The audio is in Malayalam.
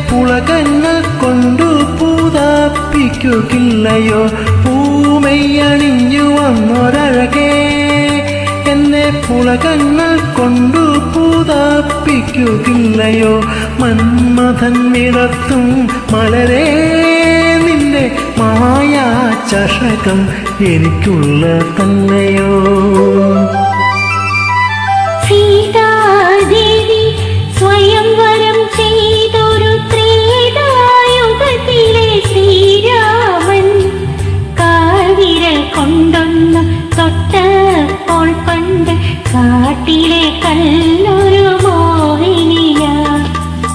പുളകങ്ങൾ കൊണ്ടു പൂതാപ്പിക്കുകയില്ലയോ പൂമയ്യണിഞ്ഞു വന്നൊരഴകേ എന്നെ പുളകങ്ങൾ കൊണ്ടു പൂതാപ്പിക്കുകയില്ലയോ മന്മഥൻ വിടർത്തും മലരേ നിന്റെ മായാ ചഷകം എനിക്കുള്ള തന്നെയോ സീതാദേവി